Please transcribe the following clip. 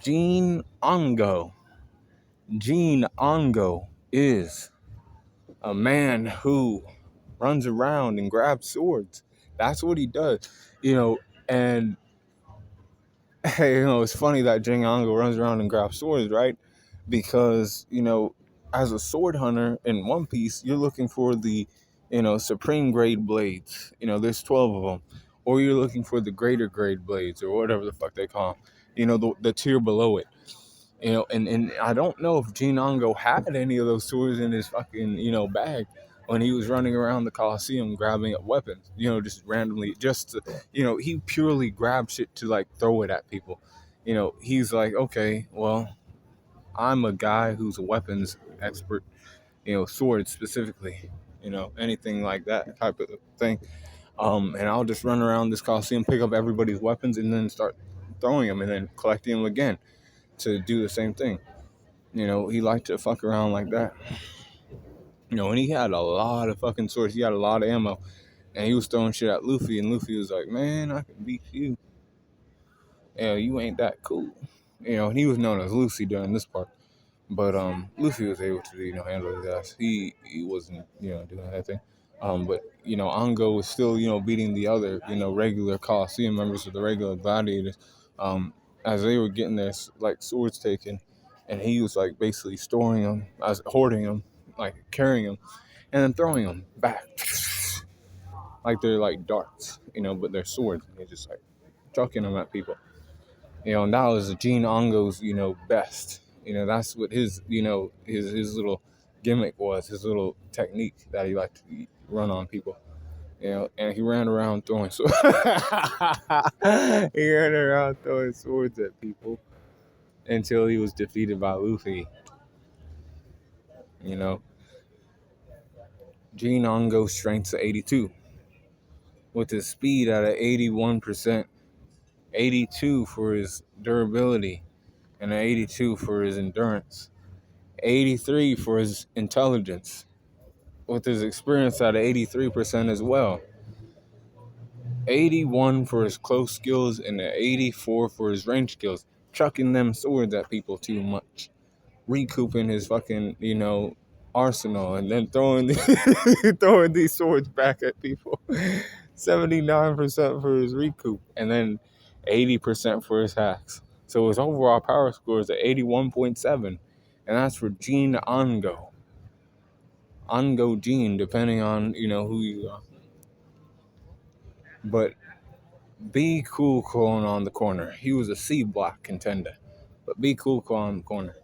Gene Ango. Gene Ango is a man who runs around and grabs swords. That's what he does, and it's funny that Jing Ango runs around and grabs swords, right? Because, as a sword hunter in One Piece, you're looking for the, supreme grade blades. There's 12 of them. Or you're looking for the greater grade blades or whatever the fuck they call them. The tier below it. And I don't know if Jin Ango had any of those swords in his fucking, bag when he was running around the Coliseum grabbing up weapons, just randomly, just to, he purely grabbed shit to like throw it at people. He's like, okay, well, I'm a guy who's a weapons expert, swords specifically, anything like that type of thing. And I'll just run around this Coliseum, pick up everybody's weapons, and then start throwing them and then collecting them again to do the same thing. He liked to fuck around like that. And he had a lot of fucking swords. He had a lot of ammo. And he was throwing shit at Luffy. And Luffy was like, man, I can beat you. You ain't that cool. And he was known as Lucy during this part. But Luffy was able to, handle his ass. He wasn't, doing anything. But, Ango was still, beating the other, regular Coliseum members of the regular gladiators. As they were getting their, like, swords taken. And he was, like, basically storing them, hoarding them, like, carrying them, and then throwing them back. Like they're, like, darts, but they're swords. And he's just, like, chucking them at people. And that was Gene Ongo's, best. That's what his, his little gimmick was, his little technique that he liked to run on people. And he ran around throwing swords. He ran around throwing swords at people until he was defeated by Luffy. Gene Ongo's strength's at 82, with his speed at 81%, 82 for his durability, and an 82 for his endurance, 83 for his intelligence, with his experience at 83% as well, 81 for his close skills, and an 84 for his range skills, chucking them swords at people too much, recouping his fucking, arsenal, and then throwing throwing these swords back at people. 79% for his recoup, and then 80% for his hacks. So his overall power score is at 81.7, and that's for Gene Ango. Ango Gene, depending on, who you are. But Be Cool on the corner. He was a C block contender, but Be Cool on the corner.